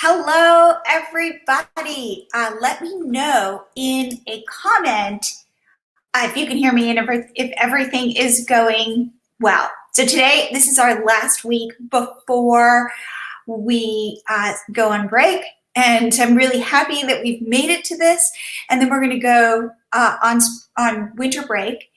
Hello, everybody. Let me know in a comment if you can hear me and if everything is going well. So today, this is our last week before we go on break, and I'm really happy that we've made it to this. And then we're going to go on winter break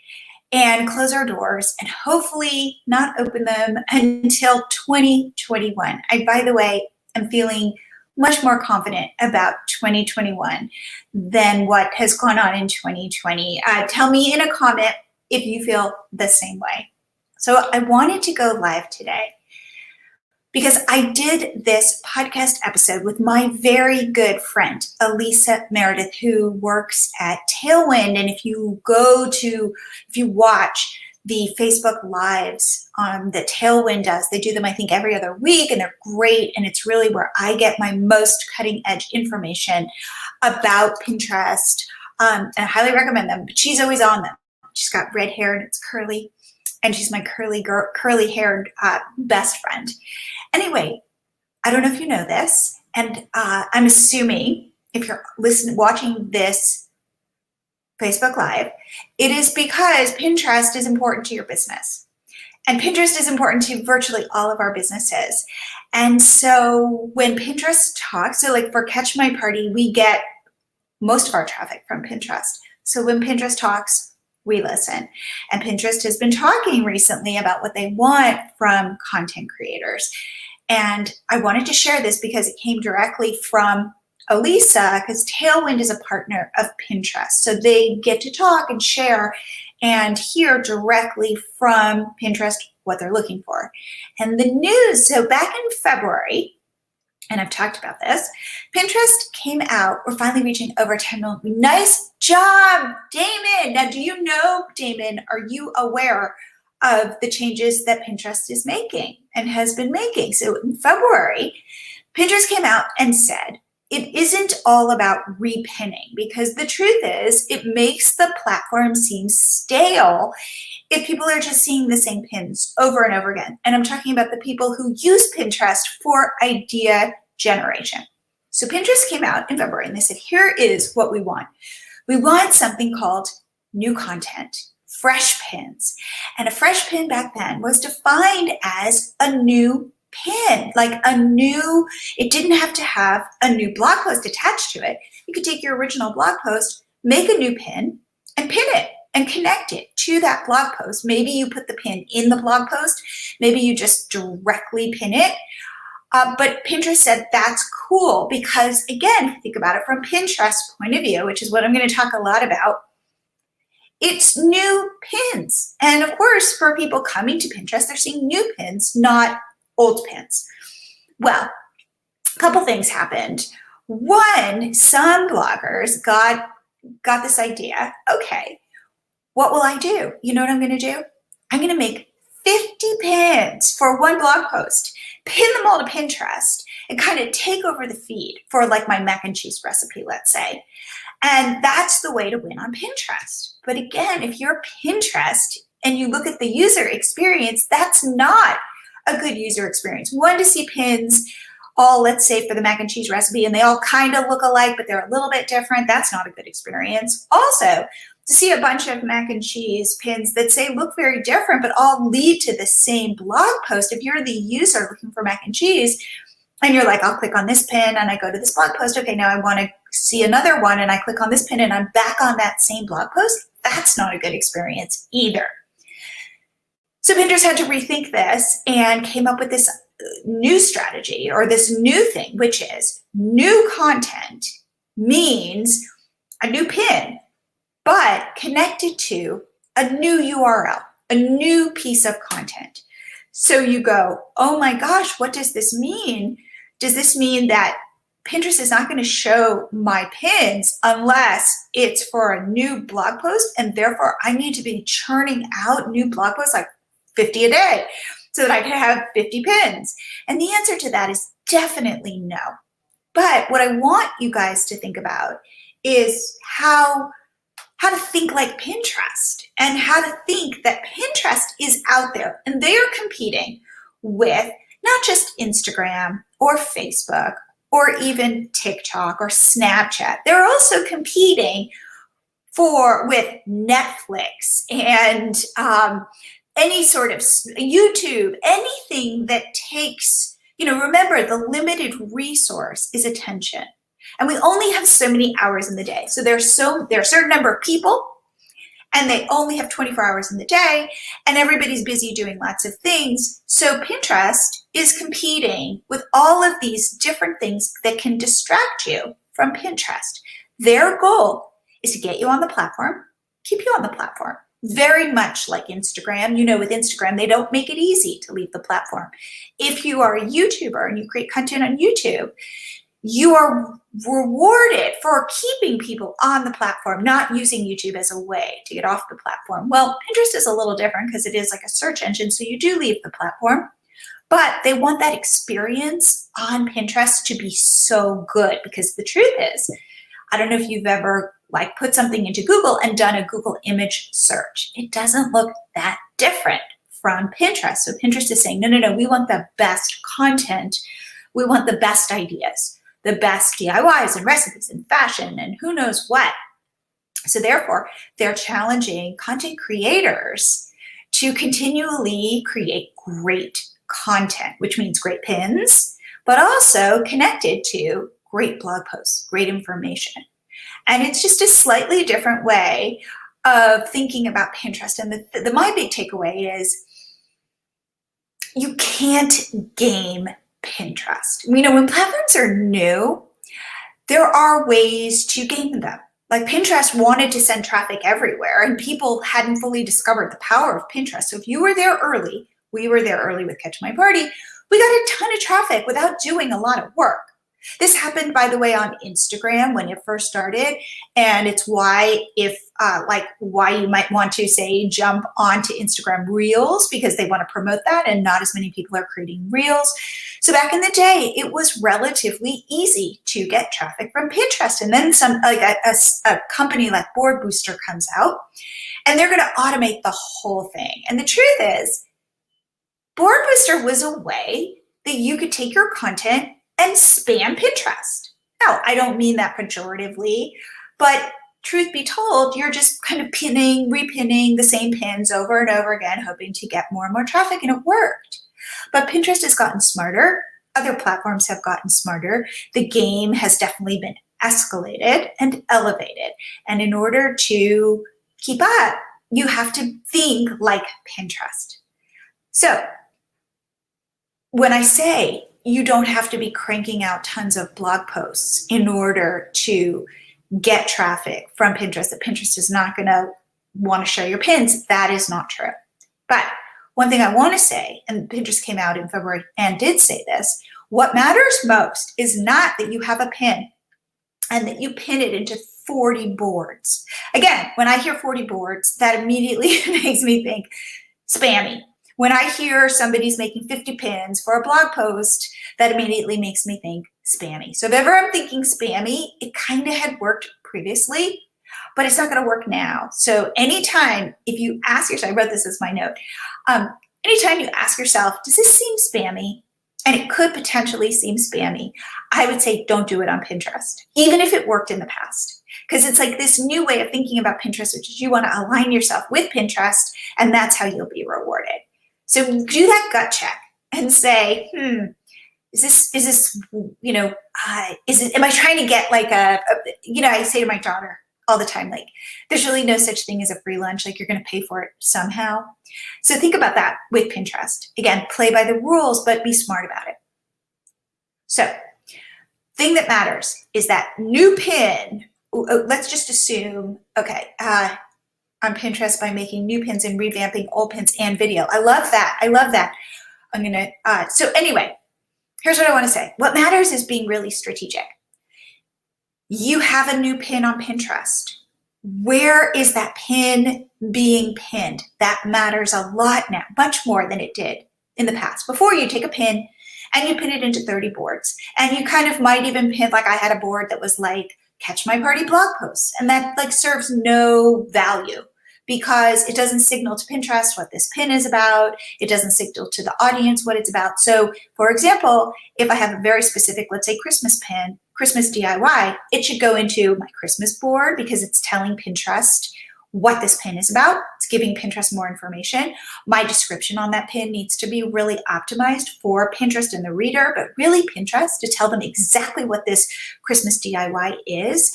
and close our doors and hopefully not open them until 2021. By the way, I'm feeling much more confident about 2021 than what has gone on in 2020. Tell me in a comment if you feel the same way. So I wanted to go live today because I did this podcast episode with my very good friend, Alisa Meredith, who works at Tailwind. And if you watch the Facebook Lives that Tailwind does, they do them, I think, every other week, and they're great. And it's really where I get my most cutting edge information about Pinterest. And I highly recommend them, but she's always on them. She's got red hair and it's curly, and she's my curly haired best friend. Anyway, I don't know if you know this, and I'm assuming if you're watching this Facebook Live, it is because Pinterest is important to your business. And Pinterest is important to virtually all of our businesses. And so when Pinterest talks, so like for Catch My Party, we get most of our traffic from Pinterest. So when Pinterest talks, we listen. And Pinterest has been talking recently about what they want from content creators. And I wanted to share this because it came directly from Alisa, because Tailwind is a partner of Pinterest. So they get to talk and share and hear directly from Pinterest what they're looking for. And the news, so back in February, and I've talked about this, Pinterest came out, we're finally reaching over 10 million. Nice job, Damon. Now, do you know, Damon, are you aware of the changes that Pinterest is making and has been making? So in February, Pinterest came out and said, it isn't all about repinning, because the truth is it makes the platform seem stale if people are just seeing the same pins over and over again. And I'm talking about the people who use Pinterest for idea generation. So Pinterest came out in February and they said, here is what we want. We want something called new content, fresh pins. And a fresh pin back then was defined as a new pin, like it didn't have to have a new blog post attached to it. You could take your original blog post, make a new pin, and pin it and connect it to that blog post. Maybe you put the pin in the blog post. Maybe you just directly pin it. But Pinterest said that's cool because, again, if you think about it from Pinterest's point of view, which is what I'm going to talk a lot about, it's new pins. And of course, for people coming to Pinterest, they're seeing new pins, not old pins. Well, a couple things happened. One, some bloggers got this idea, okay, what will I do? You know what I'm going to do? I'm going to make 50 pins for one blog post, pin them all to Pinterest, and kind of take over the feed for like my mac and cheese recipe, let's say. And that's the way to win on Pinterest. But again, if you're Pinterest and you look at the user experience, that's not a good user experience. One, to see pins all, let's say, for the mac and cheese recipe, and they all kind of look alike, but they're a little bit different. That's not a good experience. Also, to see a bunch of mac and cheese pins that say look very different, but all lead to the same blog post. If you're the user looking for mac and cheese, and you're like, I'll click on this pin and I go to this blog post. Okay, now I want to see another one, and I click on this pin and I'm back on that same blog post. That's not a good experience either. So Pinterest had to rethink this and came up with this new strategy, or this new thing, which is new content means a new pin, but connected to a new URL, a new piece of content. So you go, oh my gosh, what does this mean? Does this mean that Pinterest is not going to show my pins unless it's for a new blog post, and therefore I need to be churning out new blog posts like 50 a day so that I can have 50 pins? And the answer to that is definitely no. But what I want you guys to think about is how to think like Pinterest, and how to think that Pinterest is out there and they are competing with not just Instagram or Facebook or even TikTok or Snapchat. They're also competing with Netflix and any sort of YouTube, anything that takes, remember the limited resource is attention. And we only have so many hours in the day. So there are a certain number of people and they only have 24 hours in the day and everybody's busy doing lots of things. So Pinterest is competing with all of these different things that can distract you from Pinterest. Their goal is to get you on the platform, keep you on the platform. Very much like Instagram. With Instagram, they don't make it easy to leave the platform. If you are a YouTuber and you create content on YouTube, you are rewarded for keeping people on the platform, not using YouTube as a way to get off the platform. Well, Pinterest is a little different because it is like a search engine, so you do leave the platform, but they want that experience on Pinterest to be so good because the truth is, I don't know if you've ever put something into Google and done a Google image search. It doesn't look that different from Pinterest. So Pinterest is saying, no, we want the best content. We want the best ideas, the best DIYs and recipes and fashion and who knows what. So therefore, they're challenging content creators to continually create great content, which means great pins, but also connected to great blog posts, great information. And it's just a slightly different way of thinking about Pinterest. And my big takeaway is you can't game Pinterest. When platforms are new, there are ways to game them. Like Pinterest wanted to send traffic everywhere and people hadn't fully discovered the power of Pinterest. So if you were there early, we were there early with Catch My Party, we got a ton of traffic without doing a lot of work. This happened, by the way, on Instagram when it first started, and it's why why you might want to say jump onto Instagram Reels because they want to promote that and not as many people are creating Reels. So back in the day, it was relatively easy to get traffic from Pinterest. And then a company like Board Booster comes out and they're going to automate the whole thing. And the truth is, Board Booster was a way that you could take your content and spam Pinterest. Now, I don't mean that pejoratively, but truth be told, you're just kind of repinning the same pins over and over again, hoping to get more and more traffic, and it worked. But Pinterest has gotten smarter. Other platforms have gotten smarter. The game has definitely been escalated and elevated. And in order to keep up, you have to think like Pinterest. So when I say you don't have to be cranking out tons of blog posts in order to get traffic from Pinterest, that Pinterest is not going to want to share your pins, that is not true. But one thing I want to say, and Pinterest came out in February and did say this, what matters most is not that you have a pin and that you pin it into 40 boards. Again, when I hear 40 boards, that immediately makes me think spammy. When I hear somebody's making 50 pins for a blog post, that immediately makes me think spammy. So if ever I'm thinking spammy, it kind of had worked previously, but it's not going to work now. So anytime, if you ask yourself, I wrote this as my note, anytime you ask yourself, does this seem spammy? And it could potentially seem spammy, I would say don't do it on Pinterest, even if it worked in the past. Because it's like this new way of thinking about Pinterest, which is you want to align yourself with Pinterest, and that's how you'll be rewarded. So do that gut check and say, is this, am I trying to get I say to my daughter all the time, there's really no such thing as a free lunch, you're going to pay for it somehow. So think about that with Pinterest. Again, play by the rules, but be smart about it. So thing that matters is that new pin, let's just assume, on Pinterest by making new pins and revamping old pins and video. I love that. I'm going to, so anyway, here's what I want to say. What matters is being really strategic. You have a new pin on Pinterest. Where is that pin being pinned? That matters a lot now, much more than it did in the past. Before, you take a pin and you pin it into 30 boards. And you kind of might even pin, I had a board that was Catch My Party blog posts. And that serves no value because it doesn't signal to Pinterest what this pin is about. It doesn't signal to the audience what it's about. So for example, if I have a very specific, let's say Christmas pin, Christmas DIY, it should go into my Christmas board because it's telling Pinterest what this pin is about. It's giving Pinterest more information. My description on that pin needs to be really optimized for Pinterest and the reader, but really Pinterest to tell them exactly what this Christmas DIY is.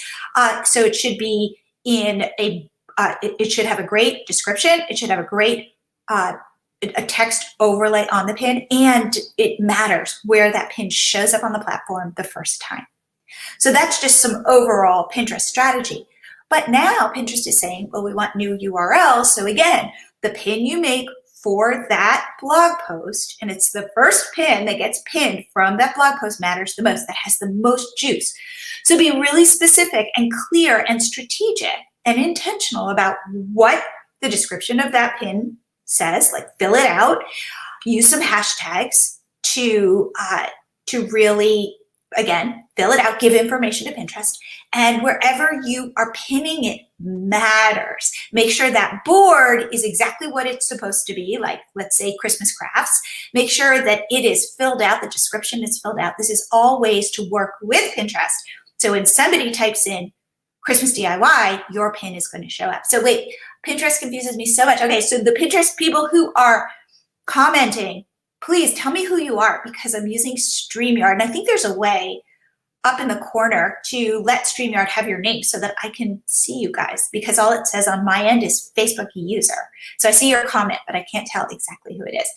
So it should be in it should have a great description. It should have a great a text overlay on the pin, and it matters where that pin shows up on the platform the first time. So that's just some overall Pinterest strategy. But now Pinterest is saying, well, we want new URLs. So again, the pin you make for that blog post, and it's the first pin that gets pinned from that blog post matters the most, that has the most juice. So be really specific and clear and strategic and intentional about what the description of that pin says, like fill it out, use some hashtags to really, again, fill it out, give information to Pinterest, and wherever you are pinning it matters. Make sure that board is exactly what it's supposed to be, like let's say Christmas crafts. Make sure that it is filled out, the description is filled out. This is all ways to work with Pinterest. So when somebody types in Christmas DIY, your pin is going to show up. So wait, Pinterest confuses me so much. Okay, so the Pinterest people who are commenting, please tell me who you are because I'm using StreamYard. And I think there's a way up in the corner to let StreamYard have your name so that I can see you guys, because all it says on my end is Facebook user. So I see your comment, but I can't tell exactly who it is.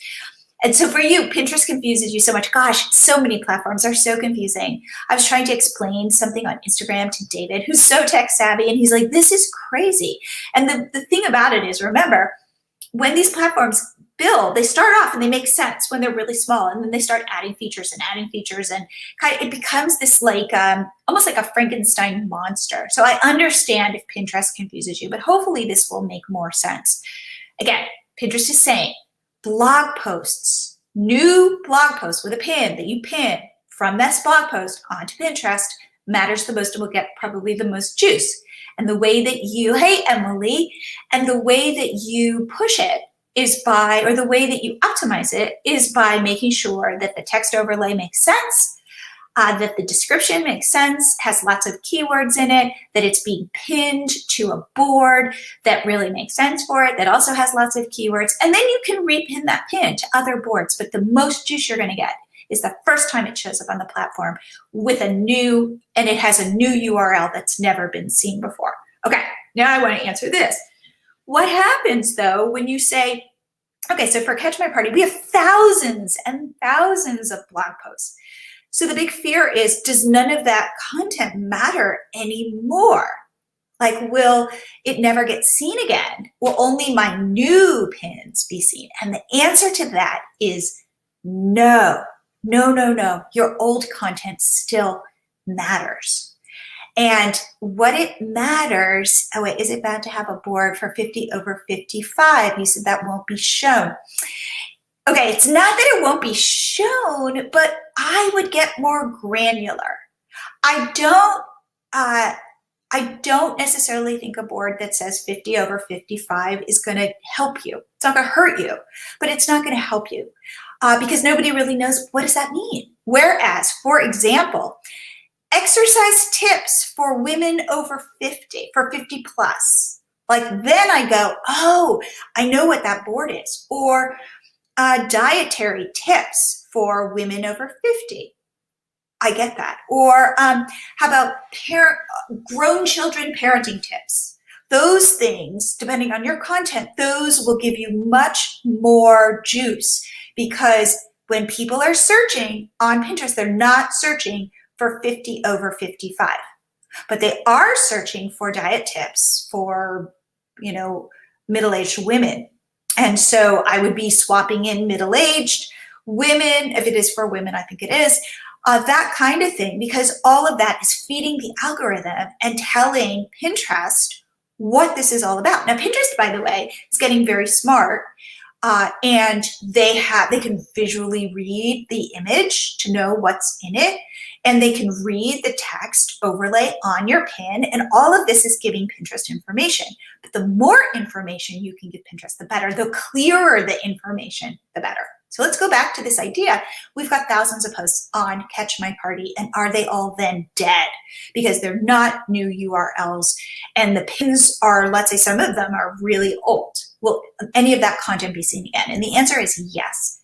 And so for you, Pinterest confuses you so much. Gosh, so many platforms are so confusing. I was trying to explain something on Instagram to David, who's so tech savvy, and he's like, this is crazy. And the thing about it is, remember, when these platforms build, they start off and they make sense when they're really small, and then they start adding features, and it becomes this like almost like a Frankenstein monster. So I understand if Pinterest confuses you, but hopefully this will make more sense. Again, Pinterest is saying blog posts, new blog posts with a pin that you pin from this blog post onto Pinterest matters the most and will get probably the most juice. And the way that you, hey Emily, and the way that you push it is by, or the way that you optimize it is by making sure that the text overlay makes sense, that the description makes sense, has lots of keywords in it, that it's being pinned to a board that really makes sense for it, that also has lots of keywords. And then you can repin that pin to other boards. But the most juice you're going to get is the first time it shows up on the platform with a new, and it has a new URL that's never been seen before. Okay, now I want to answer this. What happens though when you say, okay, so for Catch My Party, we have thousands and thousands of blog posts. So the big fear is, does none of that content matter anymore? Like, will it never get seen again? Will only my new pins be seen? And the answer to that is no, no, no, no. Your old content still matters. And what it matters, oh wait, is it bad to have a board for 50 over 55? You said that won't be shown. Okay, it's not that it won't be shown, but I would get more granular. I don't necessarily think a board that says 50 over 55 is going to help you. It's not going to hurt you, but it's not going to help you because nobody really knows what does that mean. Whereas, for example, exercise tips for women over 50, for 50 plus. Like then I go, oh, I know what that board is. Or dietary tips for women over 50. I get that. Or how about grown children parenting tips? Those things, depending on your content, those will give you much more juice because when people are searching on Pinterest, they're not searching for 50 over 55, but they are searching for diet tips for, you know, middle-aged women. And so I would be swapping in middle-aged women, if it is for women, I think it is, that kind of thing, because all of that is feeding the algorithm and telling Pinterest what this is all about. Now, Pinterest, by the way, is getting very smart and they can visually read the image to know what's in it, and they can read the text overlay on your pin, and all of this is giving Pinterest information. But the more information you can give Pinterest, the better. The clearer the information, the better. So let's go back to this idea. We've got thousands of posts on Catch My Party, and are they all then dead? Because they're not new URLs, and the pins are, let's say some of them are really old. Will any of that content be seen again? And the answer is yes.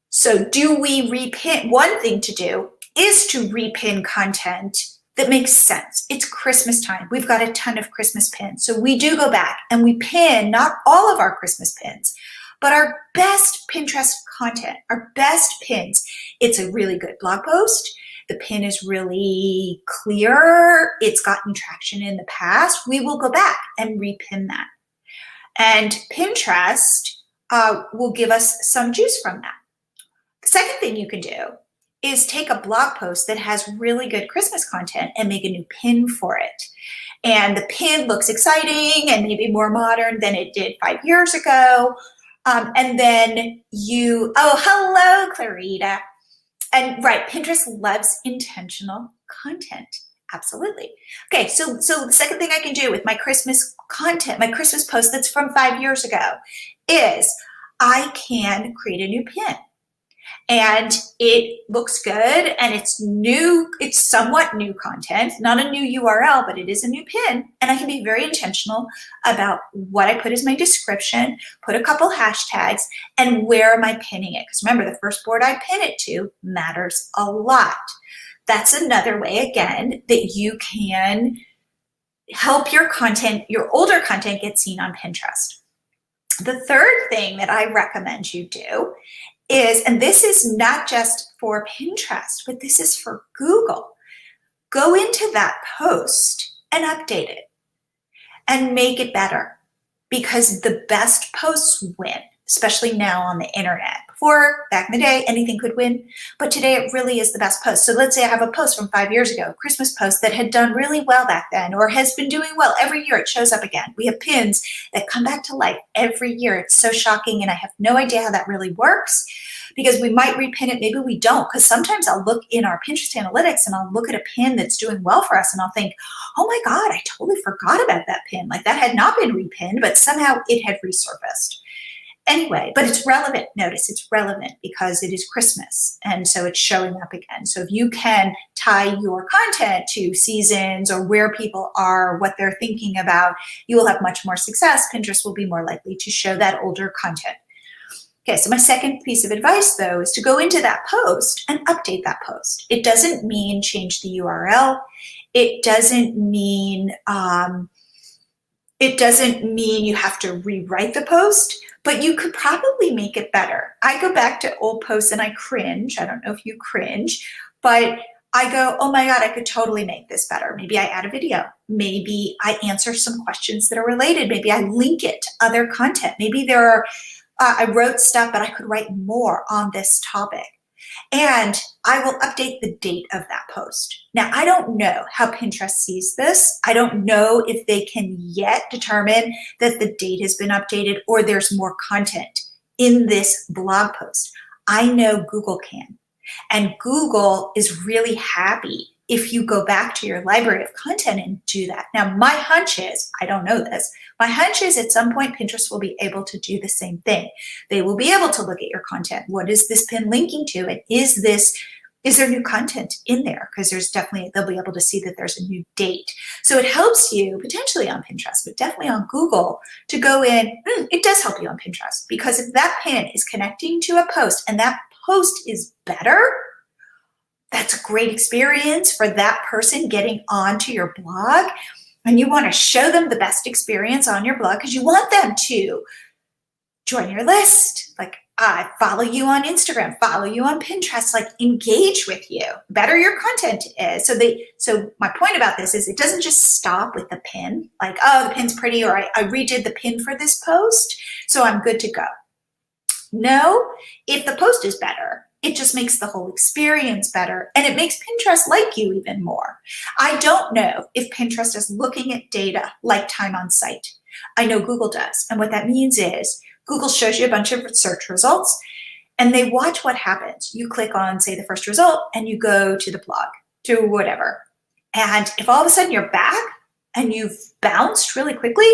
So do we repin? One thing to do is to repin content that makes sense. It's Christmas time. We've got a ton of Christmas pins. So we do go back and we pin not all of our Christmas pins, but our best Pinterest content, our best pins. It's a really good blog post. The pin is really clear. It's gotten traction in the past. We will go back and repin that. And Pinterest will give us some juice from that. The second thing you can do is take a blog post that has really good Christmas content and make a new pin for it. And the pin looks exciting and maybe more modern than it did 5 years ago. And then oh, hello, Clarita. And right, Pinterest loves intentional content. Absolutely. Okay, so the second thing I can do with my Christmas content, my Christmas post that's from 5 years ago, is I can create a new pin. And it looks good, and it's new, it's somewhat new content, not a new URL, but it is a new pin. And I can be very intentional about what I put as my description, put a couple hashtags, and where am I pinning it? Because remember, the first board I pin it to matters a lot. That's another way, again, that you can help your content, your older content, get seen on Pinterest. The third thing that I recommend you do is, and this is not just for Pinterest, but this is for Google, go into that post and update it and make it better, because the best posts win, especially now on the internet. Before, back in the day, anything could win, but today it really is the best post. So let's say I have a post from 5 years ago, a Christmas post that had done really well back then, or has been doing well. Every year it shows up again. We have pins that come back to life every year. It's so shocking, and I have no idea how that really works, because we might repin it, maybe we don't, because sometimes I'll look in our Pinterest analytics and I'll look at a pin that's doing well for us and I'll think, oh my God, I totally forgot about that pin. Like that had not been repinned, but somehow it had resurfaced. Anyway, but it's relevant. Notice it's relevant because it is Christmas, and so it's showing up again. So if you can tie your content to seasons or where people are, what they're thinking about, you will have much more success. Pinterest will be more likely to show that older content. Okay, so my second piece of advice, though, is to go into that post and update that post. It doesn't mean change the URL. It doesn't mean you have to rewrite the post, but you could probably make it better. I go back to old posts and I cringe. I don't know if you cringe, but I go, oh my God, I could totally make this better. Maybe I add a video. Maybe I answer some questions that are related. Maybe I link it to other content. Maybe there are, I wrote stuff, but I could write more on this topic. And I will update the date of that post. Now, I don't know how Pinterest sees this. I don't know if they can yet determine that the date has been updated or there's more content in this blog post. I know Google can. And Google is really happy if you go back to your library of content and do that. Now, my hunch is, I don't know this, my hunch is at some point Pinterest will be able to do the same thing. They will be able to look at your content. What is this pin linking to? And is there new content in there? Because there's definitely, they'll be able to see that there's a new date. So it helps you potentially on Pinterest, but definitely on Google to go in. It does help you on Pinterest, because if that pin is connecting to a post and that post is better, that's a great experience for that person getting onto your blog. And you want to show them the best experience on your blog because you want them to join your list. Like, I follow you on Instagram, follow you on Pinterest, like engage with you. The better your content is. So my point about this is it doesn't just stop with the pin, like, oh, the pin's pretty, or I redid the pin for this post, so I'm good to go. No, if the post is better, it just makes the whole experience better, and it makes Pinterest like you even more. I don't know if Pinterest is looking at data like time on site. I know Google does, and what that means is Google shows you a bunch of search results and they watch what happens. You click on, say, the first result and you go to the blog, to whatever. And if all of a sudden you're back and you've bounced really quickly,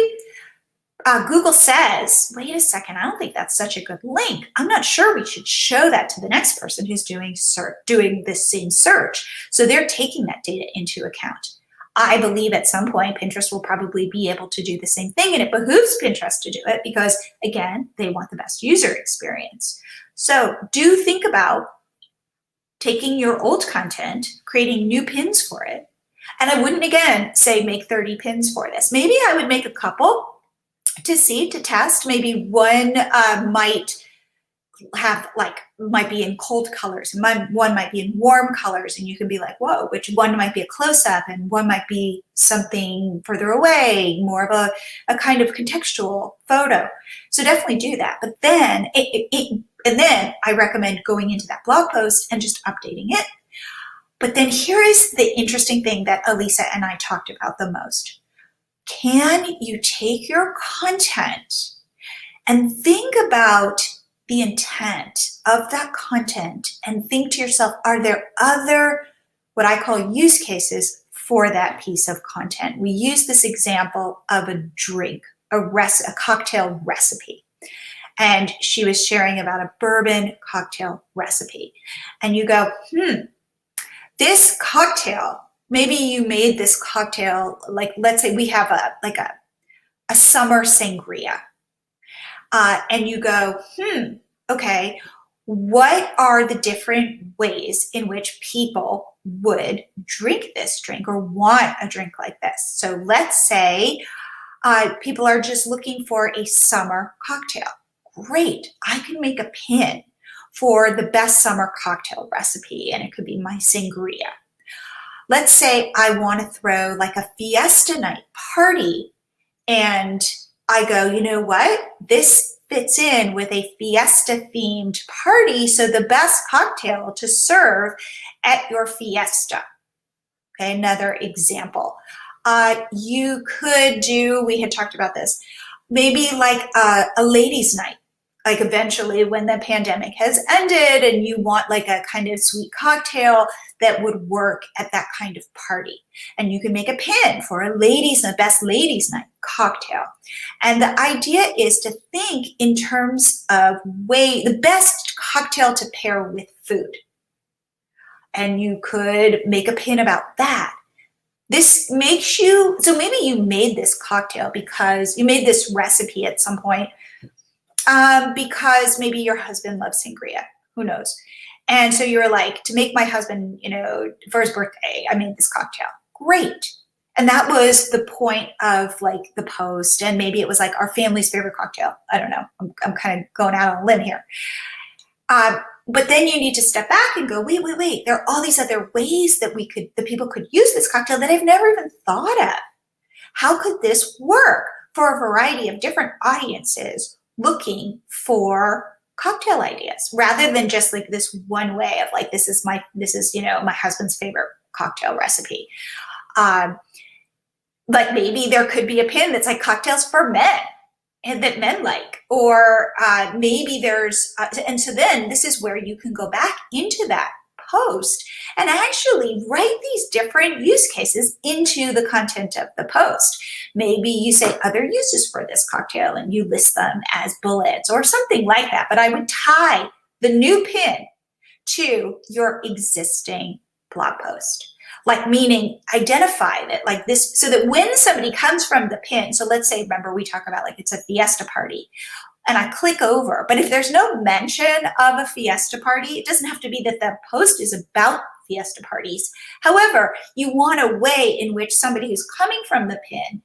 Google says, wait a second, I don't think that's such a good link. I'm not sure we should show that to the next person who's doing this same search. So they're taking that data into account. I believe at some point Pinterest will probably be able to do the same thing, and it behooves Pinterest to do it because, again, they want the best user experience. So do think about taking your old content, creating new pins for it. And I wouldn't, again, say make 30 pins for this. Maybe I would make a couple to see, to test. Maybe one might be in cold colors, and one might be in warm colors, and you can be like, whoa, which one might be a close-up and one might be something further away, more of a kind of contextual photo. So definitely do that. But then and then I recommend going into that blog post and just updating it. But then here is the interesting thing that Alisa and I talked about the most. Can you take your content and think about the intent of that content and think to yourself, are there other, what I call use cases for that piece of content? We use this example of a drink, a cocktail recipe. And she was sharing about a bourbon cocktail recipe. And you go, this cocktail, maybe you made this cocktail, like let's say we have a summer sangria. And you go, okay, what are the different ways in which people would drink this drink or want a drink like this? So let's say people are just looking for a summer cocktail. Great, I can make a pin for the best summer cocktail recipe, and it could be my sangria. Let's say I want to throw like a fiesta night party, and I go, you know what? This fits in with a fiesta themed party, so the best cocktail to serve at your fiesta. Okay, another example. You could do, we had talked about this, maybe like a ladies' night. Like eventually when the pandemic has ended and you want like a kind of sweet cocktail that would work at that kind of party. And you can make a pin for the best ladies night cocktail. And the idea is to think in terms of the best cocktail to pair with food. And you could make a pin about that. This makes you, so maybe you made this cocktail because you made this recipe at some point because maybe your husband loves sangria, who knows? And so you were like, to make my husband, for his birthday, I made this cocktail. Great. And that was the point of like the post. And maybe it was like our family's favorite cocktail. I don't know. I'm kind of going out on a limb here. But then you need to step back and go, wait. There are all these other ways that the people could use this cocktail that I've never even thought of. How could this work for a variety of different audiences looking for cocktail ideas rather than just like this one way of like, this is my husband's favorite cocktail recipe. Like maybe there could be a pin that's like cocktails for men and that men like, or maybe there's, and so then this is where you can go back into that post and actually write these different use cases into the content of the post. Maybe you say other uses for this cocktail and you list them as bullets or something like that. But I would tie the new pin to your existing blog post. Like meaning identify that like this, so that when somebody comes from the pin, so let's say, remember we talk about like it's a fiesta party and I click over, but if there's no mention of a fiesta party, it doesn't have to be that the post is about fiesta parties. However, you want a way in which somebody who's coming from the pin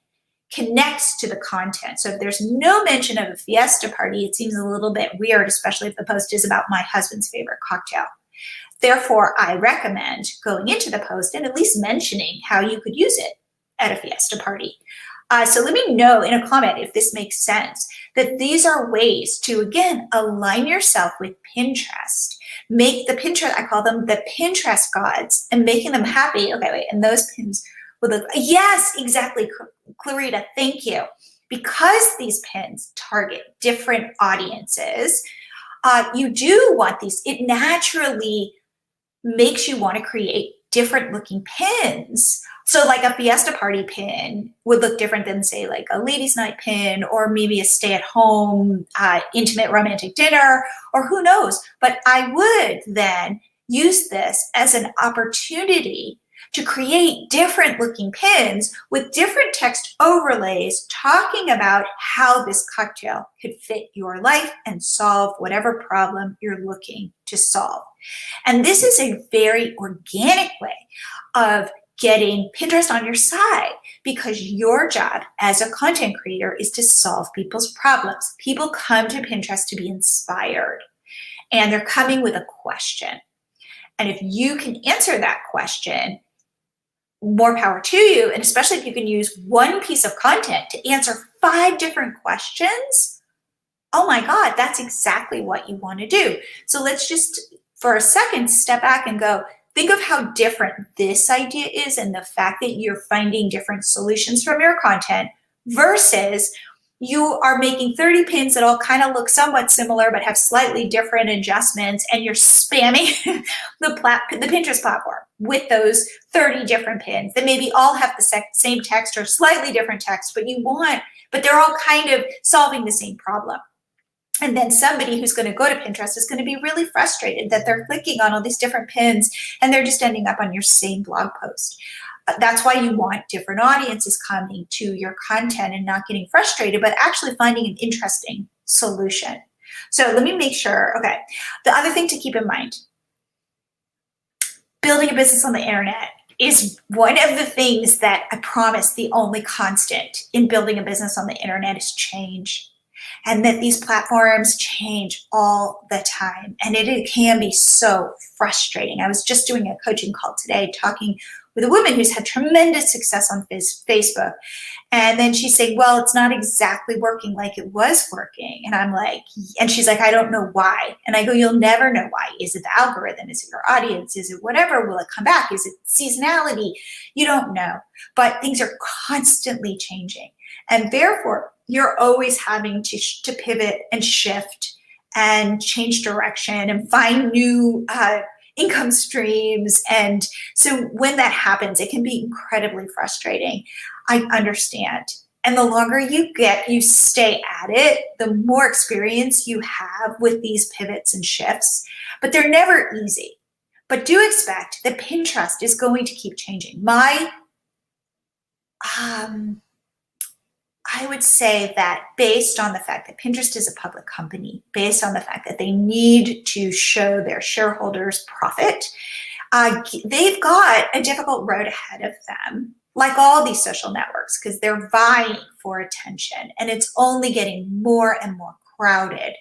connects to the content. So if there's no mention of a fiesta party, it seems a little bit weird, especially if the post is about my husband's favorite cocktail. Therefore, I recommend going into the post and at least mentioning how you could use it at a fiesta party. So let me know in a comment if this makes sense, that these are ways to, again, align yourself with Pinterest. Make the Pinterest, I call them the Pinterest gods, and making them happy. Okay, wait, and those pins would look, yes, exactly, Clarita, thank you. because these pins target different audiences, you do want these. It naturally makes you want to create different looking pins. So like a fiesta party pin would look different than, say, like a ladies' night pin, or maybe a stay-at-home intimate romantic dinner, or who knows. But I would then use this as an opportunity to create different looking pins with different text overlays talking about how this cocktail could fit your life and solve whatever problem you're looking to solve. And this is a very organic way of getting Pinterest on your side, because your job as a content creator is to solve people's problems. People come to Pinterest to be inspired, and they're coming with a question. And if you can answer that question, more power to you. And especially if you can use one piece of content to answer 5 different questions, oh my God, that's exactly what you want to do. So let's just, for a second, step back and go, think of how different this idea is, and the fact that you're finding different solutions from your content versus you are making 30 pins that all kind of look somewhat similar but have slightly different adjustments, and you're spamming the Pinterest platform with those 30 different pins that maybe all have the same text or slightly different text, but they're all kind of solving the same problem. And then somebody who's going to go to Pinterest is going to be really frustrated that they're clicking on all these different pins and they're just ending up on your same blog post. That's why you want different audiences coming to your content and not getting frustrated, but actually finding an interesting solution. So let me make sure, okay. The other thing to keep in mind, building a business on the internet is one of the things that I promise the only constant in building a business on the internet is change. And that these platforms change all the time. And it can be so frustrating. I was just doing a coaching call today talking with a woman who's had tremendous success on Facebook. And then she's saying, well, it's not exactly working like it was working. And I'm like, and she's like, I don't know why. And I go, you'll never know why. Is it the algorithm? Is it your audience? Is it whatever? Will it come back? Is it seasonality? You don't know. But things are constantly changing. And therefore, you're always having to pivot and shift and change direction and find new income streams. And so when that happens, it can be incredibly frustrating. I understand. And the longer you stay at it, the more experience you have with these pivots and shifts, but they're never easy. But do expect that Pinterest is going to keep changing. I would say that based on the fact that Pinterest is a public company, based on the fact that they need to show their shareholders profit, they've got a difficult road ahead of them, like all these social networks, because they're vying for attention, and it's only getting more and more crowded.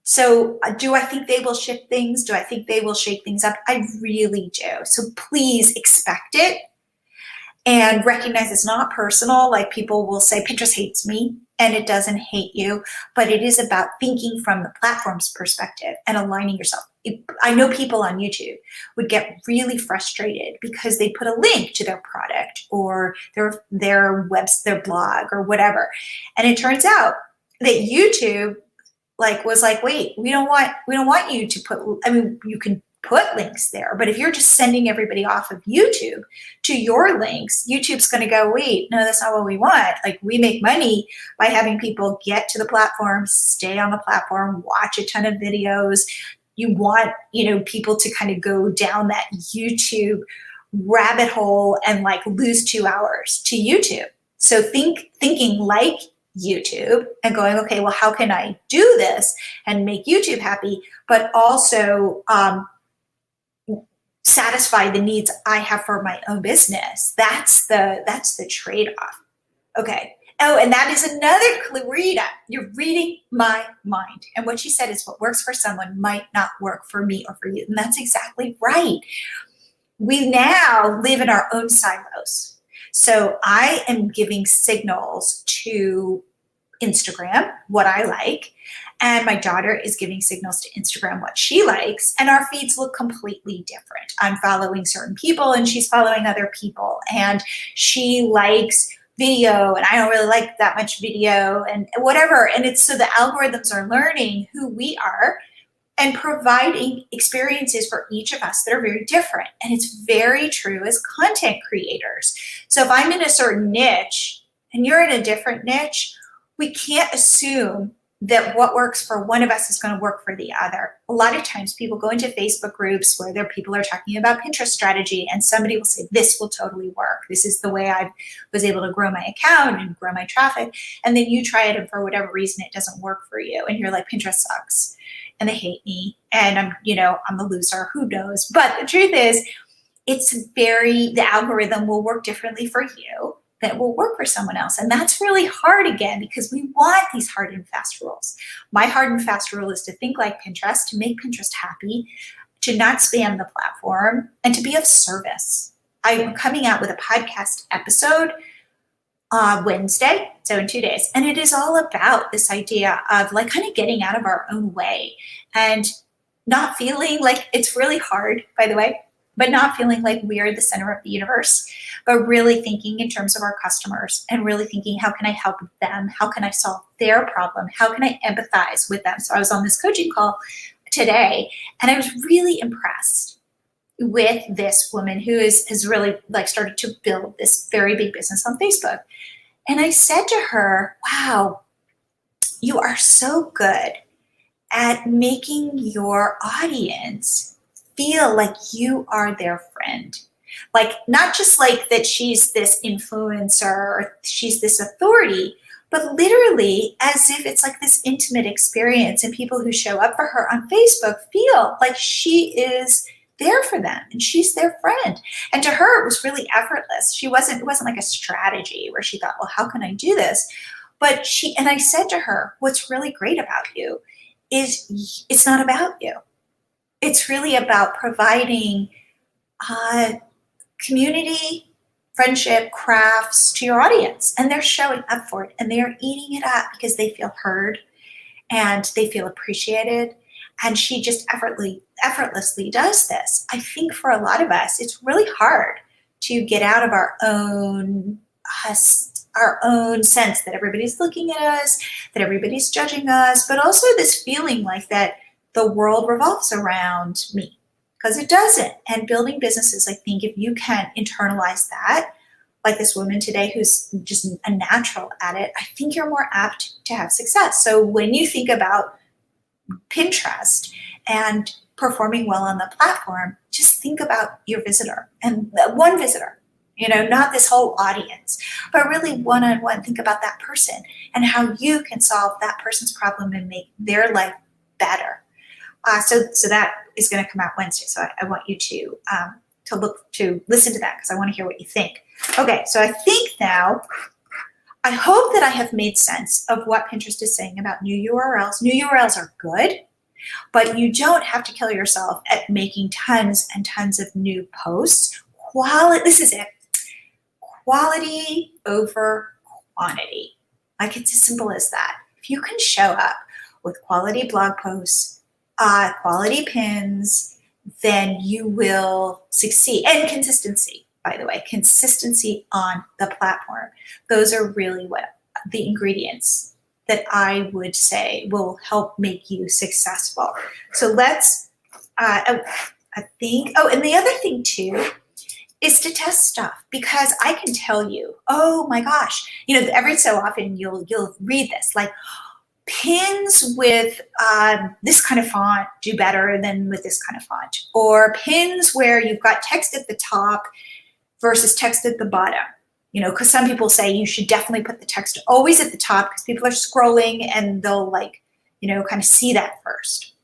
So do I think they will shift things? Do I think they will shake things up? I really do. So please expect it. And recognize it's not personal. Like, people will say, Pinterest hates me, and it doesn't hate you, but it is about thinking from the platform's perspective and aligning yourself. I know people on YouTube would get really frustrated because they put a link to their product or their blog or whatever. And it turns out that YouTube was like, wait, we don't want you to put, you can put links there, but if you're just sending everybody off of YouTube to your links, YouTube's going to go, wait, no, that's not what we want. Like, we make money by having people get to the platform, stay on the platform, watch a ton of videos. You want, people to kind of go down that YouTube rabbit hole and lose 2 hours to YouTube. So thinking like YouTube and going, okay, well, how can I do this and make YouTube happy, but also satisfy the needs I have for my own business? That's the trade-off. Okay. Oh, and that is another clue, Rita. You're reading my mind. And what she said is, what works for someone might not work for me or for you. And that's exactly right. We now live in our own silos. So I am giving signals to Instagram, what I like, and my daughter is giving signals to Instagram, what she likes, and our feeds look completely different. I'm following certain people and she's following other people, and she likes video and I don't really like that much video and whatever. And it's so the algorithms are learning who we are and providing experiences for each of us that are very different. And it's very true as content creators. So if I'm in a certain niche and you're in a different niche, we can't assume that what works for one of us is going to work for the other. A lot of times people go into Facebook groups where there people are talking about Pinterest strategy and somebody will say, this will totally work. This is the way I was able to grow my account and grow my traffic. And then you try it and for whatever reason, it doesn't work for you. And you're like, Pinterest sucks and they hate me. And I'm a loser, who knows? But the truth is the algorithm will work differently for you that will work for someone else. And that's really hard again, because we want these hard and fast rules. My hard and fast rule is to think like Pinterest, to make Pinterest happy, to not spam the platform, and to be of service. I'm coming out with a podcast episode on Wednesday, so in 2 days. And it is all about this idea of like kind of getting out of our own way and not feeling like it's really hard, by the way, but not feeling like we are the center of the universe, but really thinking in terms of our customers and really thinking, how can I help them? How can I solve their problem? How can I empathize with them? So I was on this coaching call today and I was really impressed with this woman who has really like started to build this very big business on Facebook. And I said to her, wow, you are so good at making your audience feel like you are their friend. Like, not just like that she's this influencer or she's this authority, but literally as if it's like this intimate experience, and people who show up for her on Facebook feel like she is there for them and she's their friend. And to her, it was really effortless. It wasn't like a strategy where she thought, well, how can I do this? But and I said to her, what's really great about you is it's not about you. It's really about providing community, friendship, crafts to your audience. And they're showing up for it and they are eating it up because they feel heard and they feel appreciated. And she just effortlessly does this. I think for a lot of us, it's really hard to get out of our own sense that everybody's looking at us, that everybody's judging us, but also this feeling like that the world revolves around me, because it doesn't. And building businesses, I think if you can internalize that, like this woman today who's just a natural at it, I think you're more apt to have success. So when you think about Pinterest and performing well on the platform, just think about your visitor and one visitor, not this whole audience, but really one-on-one, think about that person and how you can solve that person's problem and make their life better. So that is going to come out Wednesday. So I want you to listen to that because I want to hear what you think. Okay, so I think now, I hope that I have made sense of what Pinterest is saying about new URLs. New URLs are good, but you don't have to kill yourself at making tons and tons of new posts. This is it. Quality over quantity. Like, it's as simple as that. If you can show up with quality blog posts, quality pins, then you will succeed. And consistency, by the way, consistency on the platform. Those are really what the ingredients that I would say will help make you successful. So let's, and the other thing too is to test stuff, because I can tell you, oh my gosh, every so often you'll read this, like, pins with this kind of font do better than with this kind of font, or pins where you've got text at the top versus text at the bottom. Because some people say you should definitely put the text always at the top because people are scrolling and they'll kind of see that first.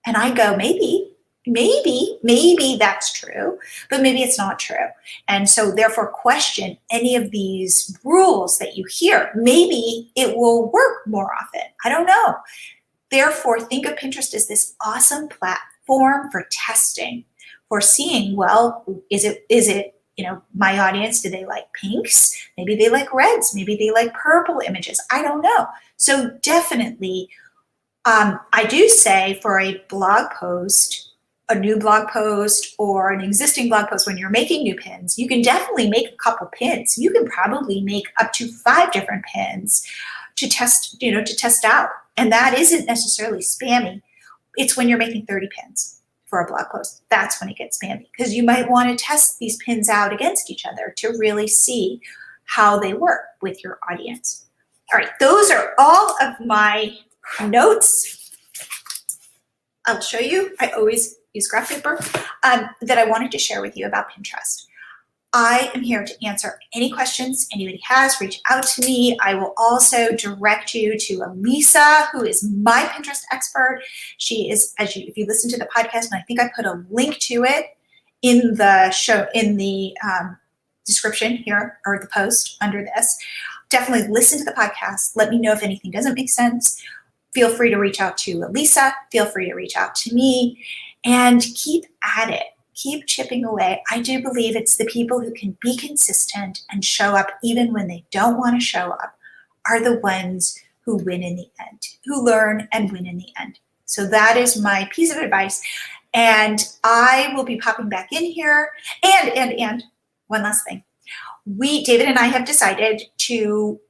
And I go, maybe that's true, but maybe it's not true. And so therefore question any of these rules that you hear. Maybe it will work more often. I don't know. Therefore, think of Pinterest as this awesome platform for testing, for seeing, well, is it, my audience, do they like pinks? Maybe they like reds. Maybe they like purple images. I don't know. So definitely, I do say for a blog post, a new blog post or an existing blog post, when you're making new pins, you can definitely make a couple pins. You can probably make up to 5 different pins to test, to test out. And that isn't necessarily spammy. It's when you're making 30 pins for a blog post. That's when it gets spammy, because you might want to test these pins out against each other to really see how they work with your audience. All right, those are all of my notes. I'll show you. I always use graph paper that I wanted to share with you about Pinterest. I am here to answer any questions anybody has. Reach out to me. I will also direct you to Alisa, who is my Pinterest expert. She is, if you listen to the podcast, and I think I put a link to it in the show, in the description here, or the post under this. Definitely listen to the podcast. Let me know if anything doesn't make sense. Feel free to reach out to Alisa. Feel free to reach out to me, and keep at it. Keep chipping away. I do believe it's the people who can be consistent and show up even when they don't want to show up are the ones who win in the end, who learn and win in the end. So that is my piece of advice. And I will be popping back in here. And one last thing. David and I have decided to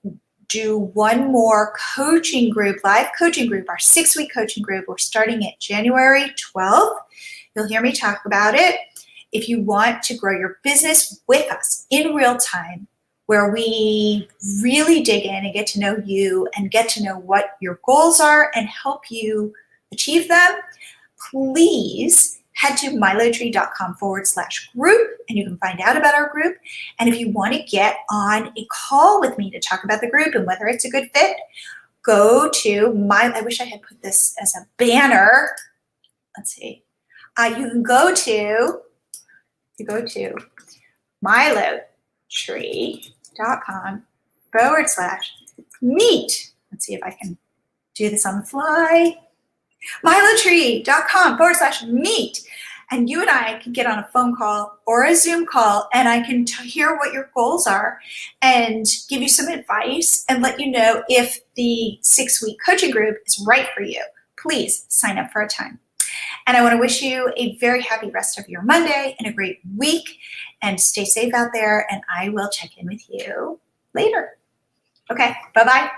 do one more coaching group, live coaching group, our 6-week coaching group. We're starting it January 12th. You'll hear me talk about it. If you want to grow your business with us in real time, where we really dig in and get to know you and get to know what your goals are and help you achieve them, please head to milotree.com/group and you can find out about our group. And if you want to get on a call with me to talk about the group and whether it's a good fit, go to I wish I had put this as a banner. Let's see. You can go to milotree.com/meet. Let's see if I can do this on the fly. milotree.com/meet. And you and I can get on a phone call or a Zoom call, and I can hear what your goals are and give you some advice and let you know if the 6-week coaching group is right for you. Please sign up for a time. And I want to wish you a very happy rest of your Monday and a great week, and stay safe out there, and I will check in with you later. Okay, bye-bye.